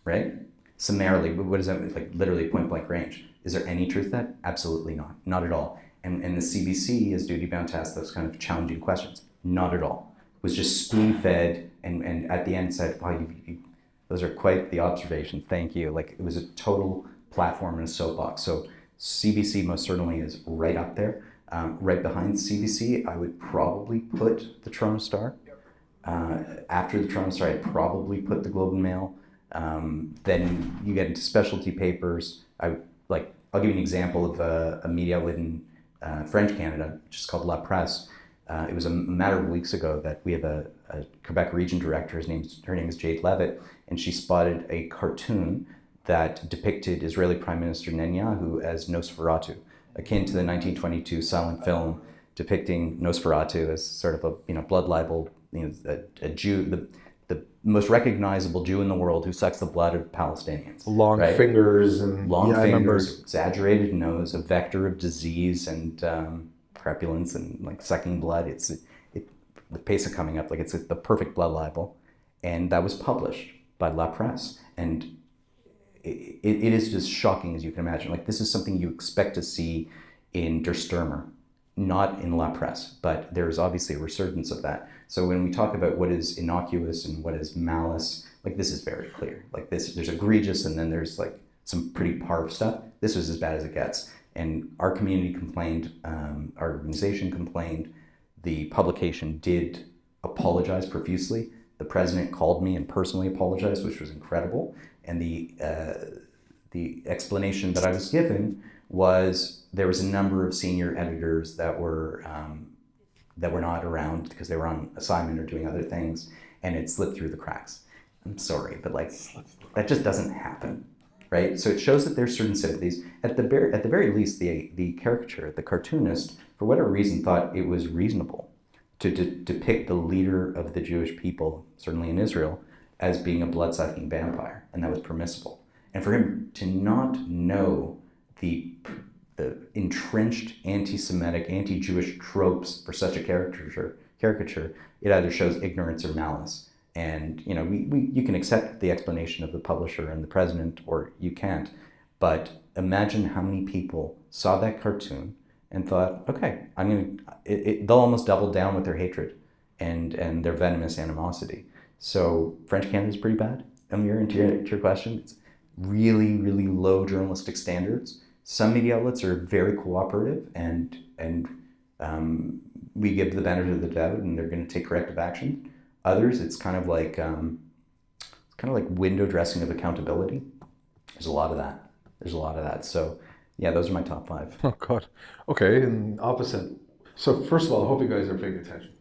right? Summarily, what does that mean? Like literally point blank range. Is there any truth to that? Absolutely not. Not at all. And the CBC is duty bound to ask those kind of challenging questions. Not at all. It was just spoon fed and at the end said, wow, those are quite the observations. Thank you. Like it was a total platform and a soapbox. So CBC most certainly is right up there. Right behind CBC, I would probably put the Toronto Star. After the Toronto Star, I'd probably put the Globe and Mail. Then you get into specialty papers. I'll give you an example of a media outlet in French Canada, which is called La Presse. It was a matter of weeks ago that we have a Quebec region director. Her name is Jade Levitt, and she spotted a cartoon that depicted Israeli Prime Minister Netanyahu as Nosferatu, akin to the 1922 silent film depicting Nosferatu as sort of a blood libel, a Jew, the most recognizable Jew in the world who sucks the blood of Palestinians. Long right? fingers and long fingers, exaggerated nose, a vector of disease and crepulence and like sucking blood. The pace of coming up, like it's the perfect blood libel, and that was published by La Presse, and it is just shocking as you can imagine. Like this is something you expect to see in Der Stürmer, not in La Presse, but there's obviously a resurgence of that. So when we talk about what is innocuous and what is malice, like this is very clear. Like this, there's egregious and then there's like some pretty parv stuff. This was as bad as it gets. And our community complained, our organization complained, the publication did apologize profusely. The president called me and personally apologized, which was incredible. And the explanation that I was given was there was a number of senior editors that were not around because they were on assignment or doing other things, and it slipped through the cracks. I'm sorry, but like that just doesn't happen, right? So it shows that there's certain sympathies. At the very least, the caricature, the cartoonist, for whatever reason, thought it was reasonable to depict the leader of the Jewish people, certainly in Israel, as being a blood-sucking vampire, and that was permissible. And for him to not know the entrenched anti-Semitic, anti-Jewish tropes for such a caricature, it either shows ignorance or malice. And you can accept the explanation of the publisher and the president, or you can't. But imagine how many people saw that cartoon and thought, okay, they'll almost double down with their hatred and their venomous animosity. So French Canada is pretty bad. Amir, to your question, it's really, really low journalistic standards. Some media outlets are very cooperative and we give the benefit of the doubt and they're going to take corrective action. Others, it's kind of like window dressing of accountability. There's a lot of that. So yeah, those are my top 5. Oh God. Okay, and opposite. So first of all, I hope you guys are paying attention.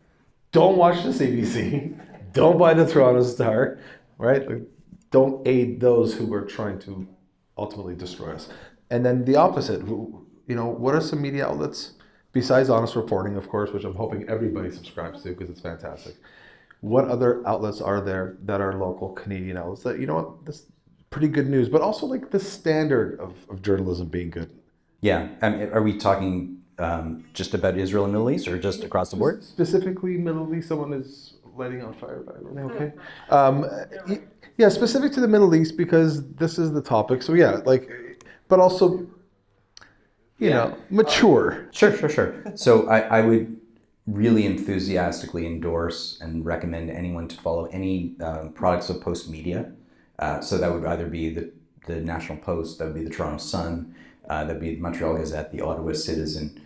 Don't watch the CBC. Don't buy the Toronto Star, right? Like, don't aid those who are trying to ultimately destroy us. And then the opposite, what are some media outlets, besides Honest Reporting, of course, which I'm hoping everybody subscribes to because it's fantastic. What other outlets are there that are local Canadian outlets that, this is pretty good news, but also like the standard of journalism being good? Yeah. Are we talking just about Israel and Middle East or just across the board? Specifically Middle East, someone is lighting on fire, by the way, okay? Yeah, specific to the Middle East because this is the topic. So yeah, but also, mature. Sure. So I would really enthusiastically endorse and recommend anyone to follow any products of Post Media. So that would either be the National Post, that would be the Toronto Sun, that would be the Montreal Gazette, the Ottawa Citizen,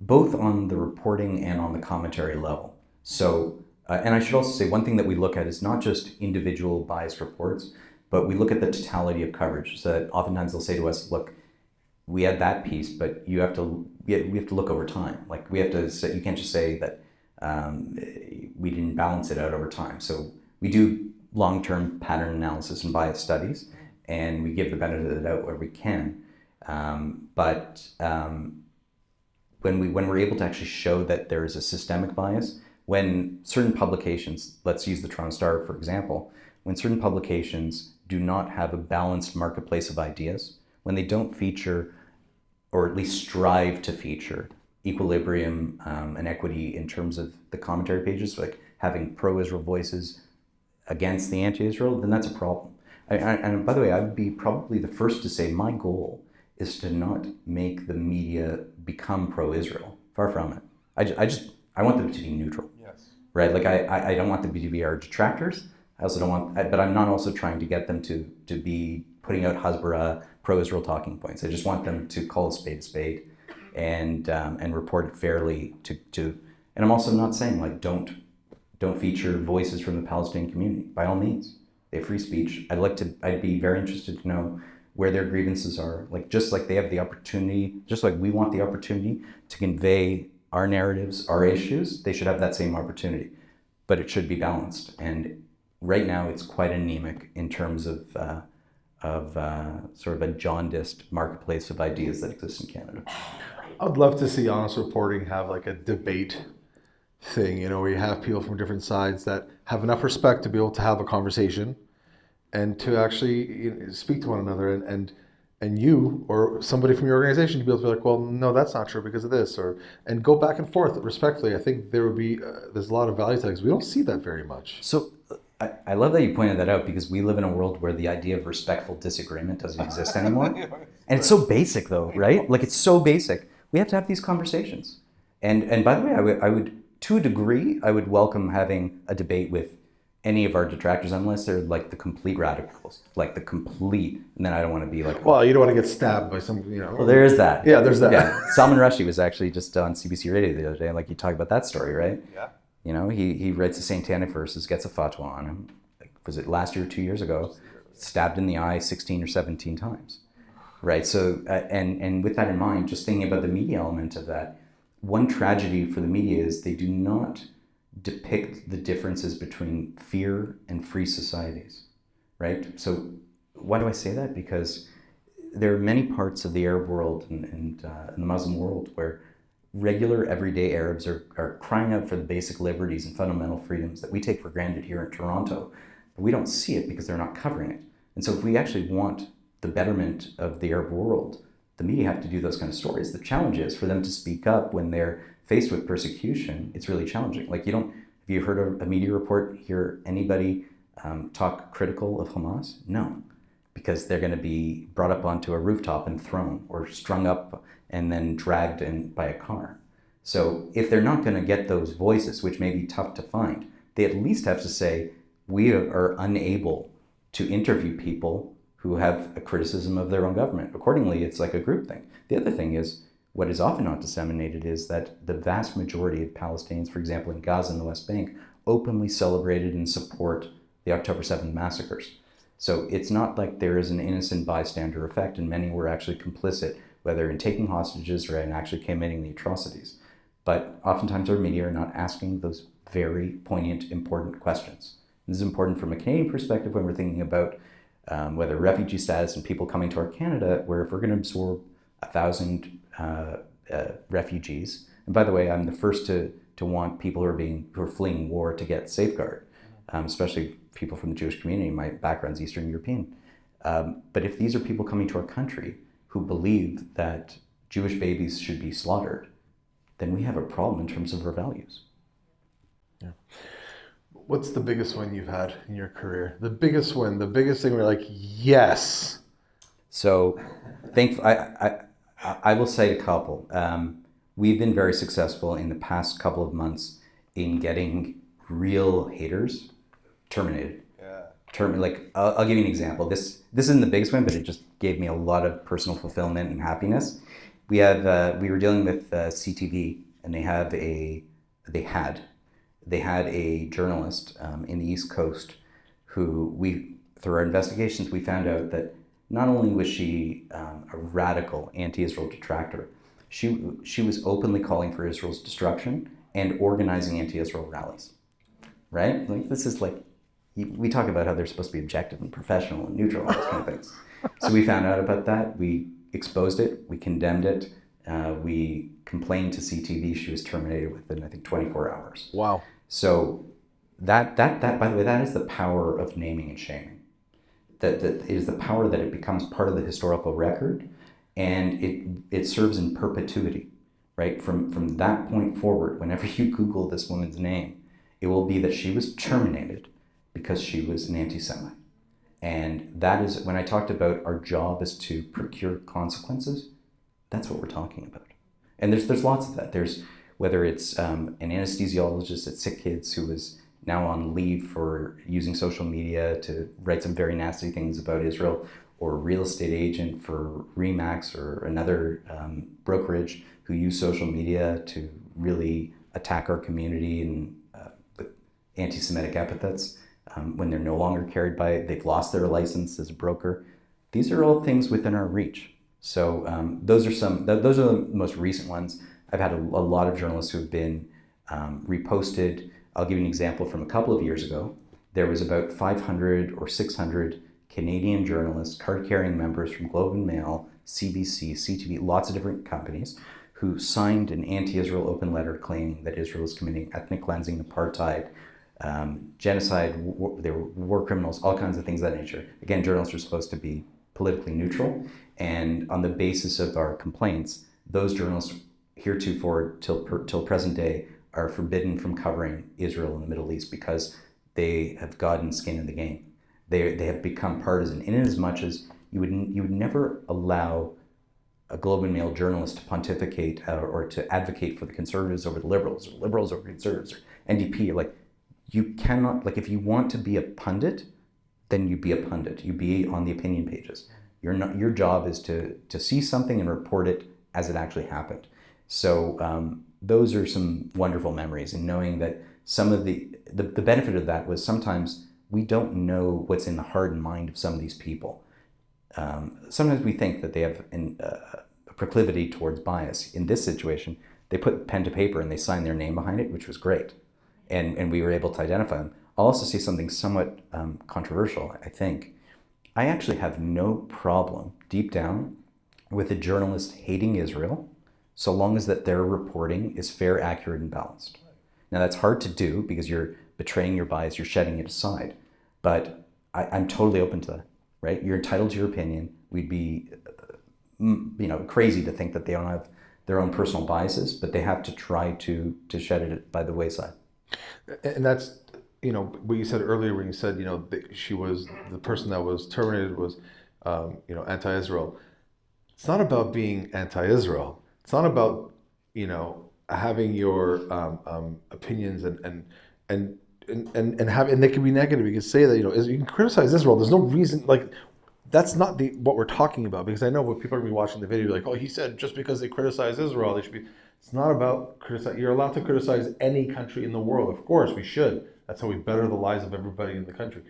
both on the reporting and on the commentary level. So And I should also say one thing that we look at is not just individual biased reports, but we look at the totality of coverage. So that oftentimes they'll say to us, look, we had that piece, but we have to look over time. Like we have to say, you can't just say that we didn't balance it out over time. So we do long-term pattern analysis and bias studies, and we give the benefit of the doubt where we can. But when we're able to actually show that there is a systemic bias, when certain publications, let's use the Toronto Star for example, when certain publications do not have a balanced marketplace of ideas, when they don't feature, or at least strive to feature, equilibrium and equity in terms of the commentary pages, like having pro-Israel voices against the anti-Israel, then that's a problem. And by the way, I would be probably the first to say my goal is to not make the media become pro-Israel. Far from it. I want them to be neutral. Yes. Right? Like I don't want them to be our detractors. I also don't want, but I'm not also trying to get them to be putting out Hasbara pro-Israel talking points. I just want them to call a spade and report it fairly to. And I'm also not saying like don't feature voices from the Palestinian community. By all means, they have free speech. I'd be very interested to know where their grievances are. Like just like they have the opportunity, just like we want the opportunity to convey our narratives, our issues, they should have that same opportunity. But it should be balanced. And right now it's quite anemic in terms of sort of a jaundiced marketplace of ideas that exists in Canada. I'd love to see Honest Reporting have like a debate thing, you know, where you have people from different sides that have enough respect to be able to have a conversation and to actually speak to one another, and you or somebody from your organization to be able to be like, well, no, that's not true because of this, and go back and forth respectfully. I think there would be there's a lot of value to that because we don't see that very much. So I love that you pointed that out, because we live in a world where the idea of respectful disagreement doesn't exist anymore. And it's so basic though, right? Like it's so basic. We have to have these conversations. And by the way, I would to a degree, I would welcome having a debate with any of our detractors, unless they're like the complete radicals, like the complete, and then I don't want to be like, well, you don't want to get stabbed by some, you know. Well, there is that. Yeah, there's that. Yeah. Salman Rushdie was actually just on CBC Radio the other day, like he talked about that story, right? Yeah. You know, he writes the Satanic verses, gets a fatwa on him. Like, was it last year or 2 years ago? Stabbed in the eye 16 or 17 times, right? So, and with that in mind, just thinking about the media element of that, one tragedy for the media is they do not depict the differences between fear and free societies, right? So why do I say that? Because there are many parts of the Arab world and the Muslim world where regular everyday Arabs are crying out for the basic liberties and fundamental freedoms that we take for granted here in Toronto, but we don't see it because they're not covering it. And so if we actually want the betterment of the Arab world, the media have to do those kind of stories. The challenge is for them to speak up when they're faced with persecution. It's really challenging. Like have you heard of a media report, hear anybody talk critical of Hamas? No, because they're going to be brought up onto a rooftop and thrown, or strung up and then dragged in by a car. So if they're not going to get those voices, which may be tough to find, they at least have to say, we are unable to interview people who have a criticism of their own government. Accordingly, it's like a group thing. The other thing is, what is often not disseminated is that the vast majority of Palestinians, for example, in Gaza and the West Bank, openly celebrated and support the October 7th massacres. So it's not like there is an innocent bystander effect, and many were actually complicit, whether in taking hostages or in actually committing the atrocities. But oftentimes our media are not asking those very poignant, important questions. This is important from a Canadian perspective when we're thinking about whether refugee status and people coming to our Canada, where if we're going to absorb 1,000 refugees, and by the way, I'm the first to want people who are fleeing war to get safeguard, especially people from the Jewish community. My background's Eastern European. But if these are people coming to our country who believe that Jewish babies should be slaughtered, then we have a problem in terms of our values. Yeah. What's the biggest win you've had in your career? The biggest win, the biggest thing where you're like, yes. So, I will say a couple. We've been very successful in the past couple of months in getting real haters terminated. Yeah. I'll give you an example. This isn't the biggest win, but it just gave me a lot of personal fulfillment and happiness. We were dealing with CTV, and they had they had a journalist in the East Coast who through our investigations, we found out that not only was she a radical anti-Israel detractor, she was openly calling for Israel's destruction and organizing anti-Israel rallies, right? Like, this is like, we talk about how they're supposed to be objective and professional and neutral, all those kind of things. So we found out about that. We exposed it. We condemned it. We complained to CTV. She was terminated within, I think, 24 hours. Wow. So that by the way, that is the power of naming and shaming. That is the power that it becomes part of the historical record, and it serves in perpetuity, right? From that point forward, whenever you Google this woman's name, it will be that she was terminated because she was an anti-Semite. And that is, when I talked about our job is to procure consequences, that's what we're talking about. And there's lots of that. There's, whether it's an anesthesiologist at Sick Kids who was now on leave for using social media to write some very nasty things about Israel, or a real estate agent for Remax or another brokerage who use social media to really attack our community and with anti-Semitic epithets when they're no longer carried by it, they've lost their license as a broker. These are all things within our reach. So those are the most recent ones. I've had a lot of journalists who have been reposted. I'll give you an example from a couple of years ago. There was about 500 or 600 Canadian journalists, card-carrying members from Globe and Mail, CBC, CTV, lots of different companies, who signed an anti-Israel open letter claiming that Israel is committing ethnic cleansing, apartheid, genocide, they were war criminals, all kinds of things of that nature. Again, journalists are supposed to be politically neutral, and on the basis of our complaints, those journalists heretofore till present day are forbidden from covering Israel in the Middle East because they have gotten skin in the game. They have become partisan, in as much as you would never allow a Globe and Mail journalist to pontificate or to advocate for the conservatives over the liberals, or liberals over conservatives, or NDP. Like, you cannot, like, if you want to be a pundit, then you be a pundit. You be on the opinion pages. Your job is to see something and report it as it actually happened. So those are some wonderful memories, and knowing that some of the benefit of that was sometimes we don't know what's in the heart and mind of some of these people. Sometimes we think that they have a proclivity towards bias. In this situation, they put pen to paper and they signed their name behind it, which was great. And we were able to identify them. I'll also say something somewhat controversial, I think. I actually have no problem, deep down, with a journalist hating Israel, so long as that their reporting is fair, accurate, and balanced. Now, that's hard to do because you're betraying your bias, you're shedding it aside. But I'm totally open to that, right? You're entitled to your opinion. We'd be crazy to think that they don't have their own personal biases, but they have to try to shed it by the wayside. And that's, what you said earlier when you said, she was, the person that was terminated was, anti-Israel. It's not about being anti-Israel. It's not about, having your opinions and they can be negative. You can say that, you can criticize Israel. There's no reason, like, that's not what we're talking about, because I know what people are going to be watching the video, like, oh, he said just because they criticize Israel, they should be. It's not about criticize. You're allowed to criticize any country in the world. Of course, we should. That's how we better the lives of everybody in the country.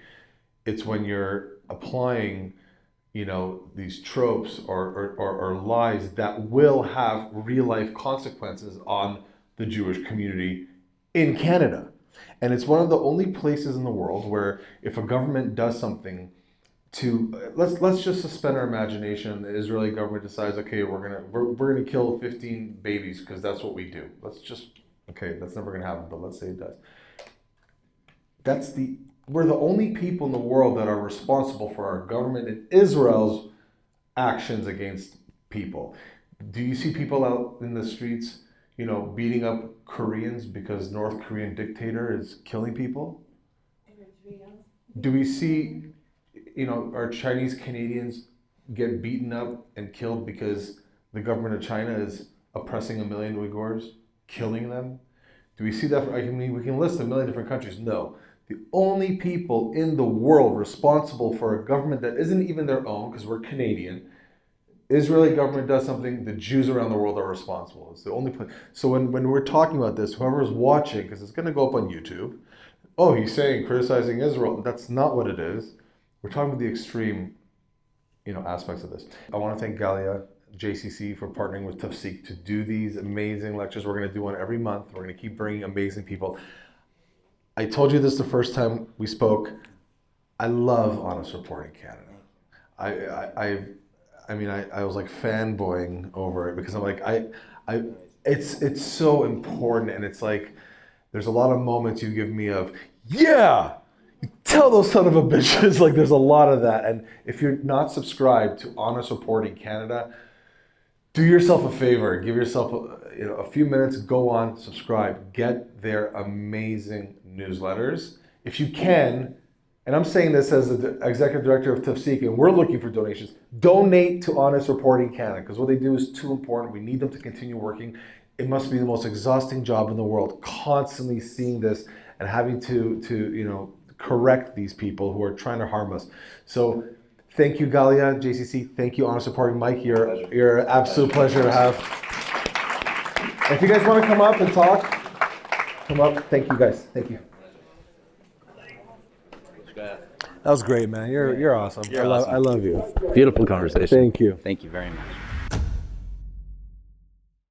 It's when you're applying, these tropes or lies that will have real life consequences on the Jewish community in Canada. And it's one of the only places in the world where if a government does something to, let's just suspend our imagination. The Israeli government decides, okay, we're gonna kill 15 babies because that's what we do. That's never gonna happen, but let's say it does. We're the only people in the world that are responsible for our government and Israel's actions against people. Do you see people out in the streets, beating up Koreans because North Korean dictator is killing people? Do we see, our Chinese Canadians get beaten up and killed because the government of China is oppressing 1 million Uyghurs, killing them? Do we see that? We can list 1 million different countries. No. The only people in the world responsible for a government that isn't even their own, because we're Canadian, Israeli government does something, the Jews around the world are responsible. It's the only place. So when we're talking about this, whoever's watching, because it's going to go up on YouTube, oh, he's saying criticizing Israel. That's not what it is. We're talking about the extreme, aspects of this. I want to thank Galia, JCC, for partnering with Tafsik to do these amazing lectures. We're going to do one every month. We're going to keep bringing amazing people. I told you this the first time we spoke. I love Honest Reporting Canada. I was like fanboying over it because I'm like, it's so important, and it's like, there's a lot of moments you give me of, yeah, tell those son of a bitches, like there's a lot of that. And if you're not subscribed to Honest Reporting Canada, do yourself a favor, give yourself a few minutes, go on, subscribe, get their amazing newsletters. If you can, and I'm saying this as the executive director of Tafsik, and we're looking for donations, donate to Honest Reporting Canada, because what they do is too important. We need them to continue working. It must be the most exhausting job in the world, constantly seeing this and having to correct these people who are trying to harm us. So thank you, Galia, JCC. Thank you, Honest Reporting. Mike, you're an absolute pleasure to have. If you guys want to come up and talk, come up. Thank you, guys. Thank you. That was great, man. You're awesome. I love you. Beautiful conversation. Thank you. Thank you very much.